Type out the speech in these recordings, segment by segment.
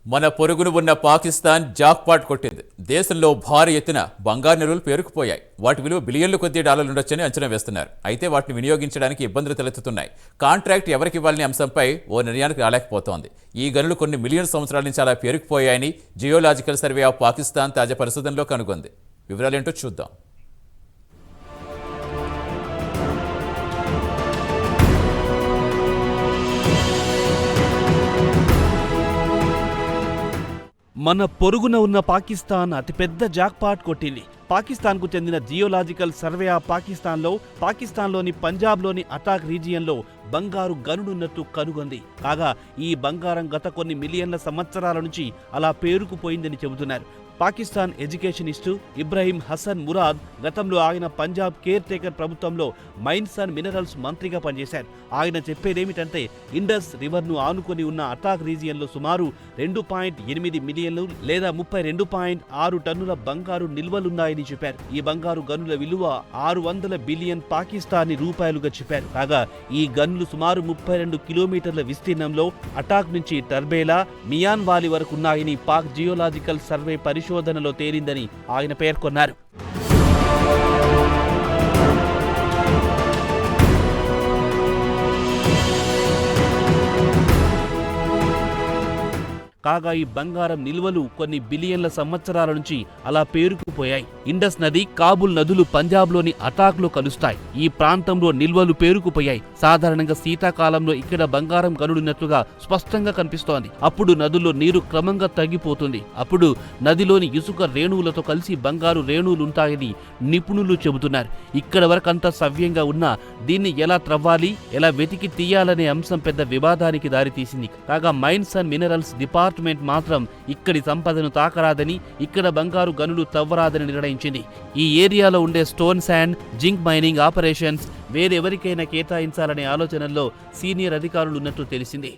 మన పొరుగున ఉన్న పాకిస్తాన్ జాక్పాట్ కొట్టింది. దేశంలో భారీ ఎత్తున బంగారు నిల్వలు పేరుకుపోయాయి. వాటి విలువ బిలియన్ల కొద్దీ డాలర్లు ఉండొచ్చని అంచనా వేస్తున్నారు. అయితే వాటిని వినియోగించడానికి ఇబ్బందులు తలెత్తుతున్నాయి. కాంట్రాక్ట్ ఎవరికి ఇవ్వాలనే అంశంపై ఓ నిర్ణయానికి రాలేకపోతోంది. ఈ గనులు కొన్ని మిలియన్ సంవత్సరాల నుంచి అలా పేరుకుపోయాయని జియోలాజికల్ సర్వే ఆఫ్ పాకిస్తాన్ తాజా పరిశోధనలో కనుగొంది. వివరాలేంటో చూద్దాం. మన పొరుగున ఉన్న పాకిస్తాన్ అతిపెద్ద జాక్పాట్ కొట్టింది. పాకిస్తాన్కు చెందిన జియోలాజికల్ సర్వే ఆఫ్ పాకిస్తాన్లోని పంజాబ్లోని అటాక్ రీజియన్లో బంగారు గనుడున్నట్టు కనుగొంది. కాగా ఈ బంగారం గత కొన్ని మిలియన్ల సంవత్సరాల నుంచి అలా పేరుకుపోయిందని చెబుతున్నారు. పాకిస్తాన్ ఎడ్యుకేషనిస్టు ఇబ్రాహీం హసన్ మురాద్ గతంలో ఆయన పంజాబ్ కేర్ టేకర్ ప్రభుత్వంలో మైన్స్ అండ్ మినరల్స్ మంత్రిగా పనిచేశారు. ఆయన చెప్పేదేమిటంటే ఇండస్ రివర్ను ఆనుకొని ఉన్న అటాక్ రీజియన్లో సుమారు 2.8 మిలియన్లు లేదా 32.6 టన్నుల బంగారు నిల్వలున్నాయని చెప్పారు. ఈ బంగారు గనుల విలువ 600 బిలియన్ పాకిస్తానీ రూపాయలుగా చెప్పారు. కాగా ఈ గనులు సుమారు 32 కిలోమీటర్ల విస్తీర్ణంలో అటాక్ నుంచి టర్బేలా, మియాన్ వాలీ వరకు ఉన్నాయని పాక్ జియోలాజికల్ సర్వే పరిశోధనలో తేలిందని ఆయన పేర్కొన్నారు. కాగా ఈ బంగారం నిల్వలు కొన్ని బిలియన్ల సంవత్సరాల నుంచి అలా పేరుకుపోయాయి. ఇండస్ నది, కాబుల్ నదులు పంజాబ్లోని అటాక్లో కలుస్తాయి. ఈ ప్రాంతంలో నిల్వలు పేరుకుపోయాయి. సాధారణంగా శీతాకాలంలో ఇక్కడ బంగారం గనుడున్నట్లుగా స్పష్టంగా కనిపిస్తోంది. అప్పుడు నదుల్లో నీరు క్రమంగా తగ్గిపోతుంది. అప్పుడు నదిలోని ఇసుక రేణువులతో కలిసి బంగారు రేణువులుంటాయని నిపుణులు చెబుతున్నారు. ఇక్కడ వరకు అంతా సవ్యంగా ఉన్నా దీన్ని ఎలా త్రవ్వాలి, ఎలా వెతికి తీయాలనే అంశం పెద్ద వివాదానికి దారితీసింది. కాగా మైన్స్ అండ్ మినరల్స్ డిపార్ట్మెంట్ మాత్రం ఇక్కడి సంపదను తాకరాదని, ఇక్కడ బంగారు గనులు తవ్వరాదని నిర్ణయించింది. ఈ ఏరియాలో ఉండే stone sand, zinc mining operations వేరెవరికైనా కేటాయించాలనే ఆలోచనల్లో సీనియర్ అధికారులున్నట్టు తెలిసింది.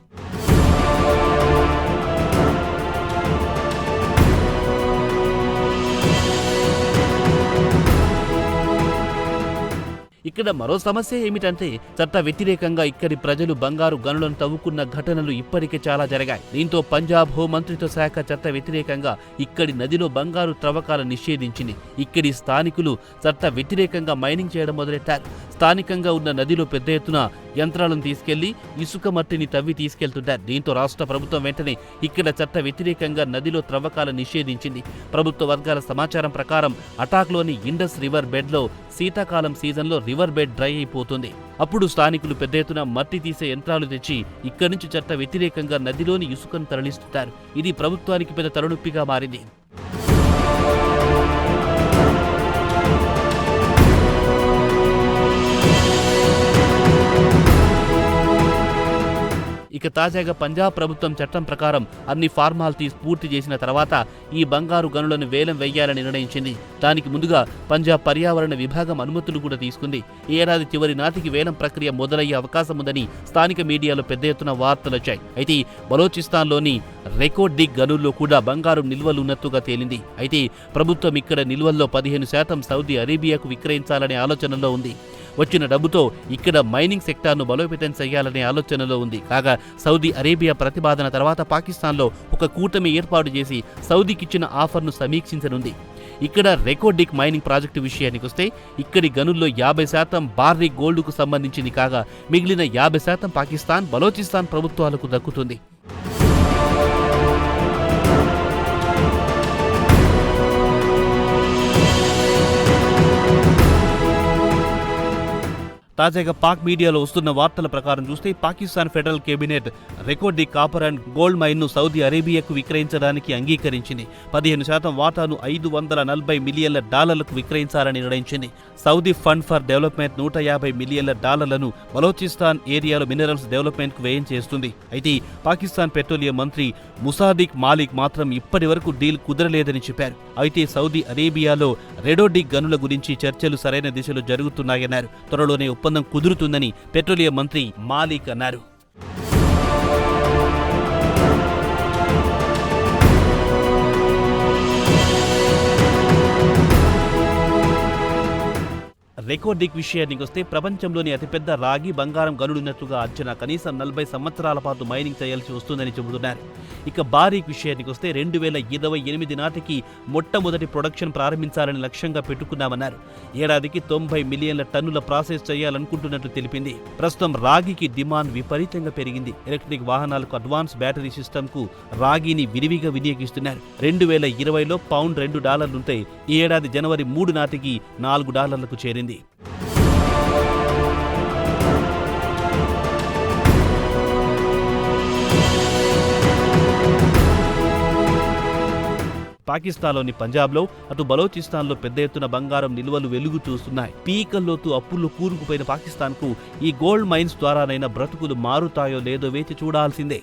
ఇక్కడ మరో సమస్య ఏమిటంటే చట్ట వ్యతిరేకంగా ఇక్కడి ప్రజలు బంగారు గనులను తవ్వుకున్న ఘటనలు ఇప్పటికే చాలా జరిగాయి. దీంతో పంజాబ్ హోంమంత్రిత్వ శాఖ చట్ట వ్యతిరేకంగా ఇక్కడి నదిలో బంగారు త్రవ్వకాలను నిషేధించింది. ఇక్కడి స్థానికులు చట్ట వ్యతిరేకంగా మైనింగ్ చేయడం మొదలెట్టారు. స్థానికంగా ఉన్న నదిలో పెద్ద ఎత్తున యంత్రాలను తీసుకెళ్లి ఇసుక మట్టిని తవ్వి తీసుకెళ్తుంటారు. దీంతో రాష్ట్ర ప్రభుత్వం వెంటనే ఇక్కడ చట్ట వ్యతిరేకంగా నదిలో త్రవ్వకాలను నిషేధించింది. ప్రభుత్వ వర్గాల సమాచారం ప్రకారం అటాక్లోని ఇండస్ రివర్ బెడ్లో శీతాకాలం సీజన్లో రివర్ బెడ్ డ్రై అయిపోతుంది. అప్పుడు స్థానికులు పెద్ద ఎత్తున మట్టి తీసే యంత్రాలు తెచ్చి ఇక్కడి నుంచి చట్ట వ్యతిరేకంగా నదిలోని ఇసుకను తరలిస్తుంటారు. ఇది ప్రభుత్వానికి పెద్ద తలనొప్పిగా మారింది. ఇక తాజాగా పంజాబ్ ప్రభుత్వం చట్టం ప్రకారం అన్ని ఫార్మాలిటీస్ పూర్తి చేసిన తర్వాత ఈ బంగారు గనులను వేలం వేయాలని నిర్ణయించింది. దానికి ముందుగా పంజాబ్ పర్యావరణ విభాగం అనుమతులు కూడా తీసుకుంది. ఈ ఏడాది చివరి నాటికి వేలం ప్రక్రియ మొదలయ్యే అవకాశం ఉందని స్థానిక మీడియాలో పెద్ద ఎత్తున వార్తలొచ్చాయి. అయితే బలోచిస్తాన్లోని రెకోర్డ్ డిగ్ గనుల్లో కూడా బంగారు నిల్వలు ఉన్నట్టుగా తేలింది. అయితే ప్రభుత్వం ఇక్కడ నిల్వల్లో 15% సౌదీ అరేబియాకు విక్రయించాలనే ఆలోచనలో ఉంది. వచ్చిన డబ్బుతో ఇక్కడ మైనింగ్ సెక్టార్ను బలోపేతం చేయాలనే ఆలోచనలో ఉంది. కాగా సౌదీ అరేబియా ప్రతిపాదన తర్వాత పాకిస్తాన్లో ఒక కూటమి ఏర్పాటు చేసి సౌదీకిచ్చిన ఆఫర్ను సమీక్షించనుంది. ఇక్కడ రెకోర్డిక్ మైనింగ్ ప్రాజెక్టు విషయానికి వస్తే ఇక్కడి గనుల్లో 50% బార్రీ గోల్డ్కు సంబంధించింది. కాగా మిగిలిన 50% పాకిస్తాన్, బలోచిస్తాన్ ప్రభుత్వాలకు దక్కుతుంది. తాజాగా పాక్ మీడియాలో వస్తున్న వార్తల ప్రకారం చూస్తే Pakistan federal cabinet record copper and gold మైన్ను సౌదీ అరేబియాకు విక్రయించడానికి అంగీకరించింది. 15% వాటాను $540 మిలియన్ల విక్రయించాలని నిర్ణయించింది. సౌదీ ఫండ్ ఫర్ డెవలప్మెంట్ $150 మిలియన్ల బలోచిస్తాన్ ఏరియాలో మినరల్స్ డెవలప్మెంట్ కు వ్యయం చేస్తుంది. అయితే పాకిస్తాన్ పెట్రోలియం మంత్రి ముసాదిక్ మాలిక్ మాత్రం ఇప్పటి వరకు డీల్ కుదరలేదని చెప్పారు. అయితే సౌదీ అరేబియాలో రెడోడిక్ గనుల గురించి చర్చలు సరైన దిశలో జరుగుతున్నాయన్నారు. త్వరలోనే ఒప్పందం కుదురుతుందని పెట్రోలియం మంత్రి మాలిక్ అన్నారు. రికార్డింగ్ విషయానికి వస్తే ప్రపంచంలోని అతిపెద్ద రాగి బంగారం గనుడున్నట్లుగా అంచనా కనీసం 40 సంవత్సరాల పాటు మైనింగ్ చేయాల్సి వస్తుందని చెబుతున్నారు. ఇక బారీక్ విషయానికి వస్తే 2028 నాటికి మొట్టమొదటి ప్రొడక్షన్ ప్రారంభించాలని లక్ష్యంగా పెట్టుకున్నామన్నారు. ఏడాదికి 90 మిలియన్ల టన్నుల ప్రాసెస్ చేయాలనుకుంటున్నట్లు తెలిపింది. ప్రస్తుతం రాగికి డిమాండ్ విపరీతంగా పెరిగింది. ఎలక్ట్రిక్ వాహనాలకు అడ్వాన్స్ బ్యాటరీ సిస్టమ్కు రాగిని విరివిగా వినియోగిస్తున్నారు. 2020లో పౌండ్ $2 ఉంటే ఈ ఏడాది జనవరి 3 నాటికి $4కు చేరింది. పాకిస్తాన్లోని పంజాబ్లో అటు బలోచిస్తాన్లో పెద్ద ఎత్తున బంగారం నిల్వలు వెలుగు చూస్తున్నాయి. పీకల్లోతు అప్పుల్లో కూరుకుపోయిన పాకిస్తాన్కు ఈ గోల్డ్ మైన్స్ ద్వారానైనా బ్రతుకులు మారుతాయో లేదో వేచి చూడాల్సిందే.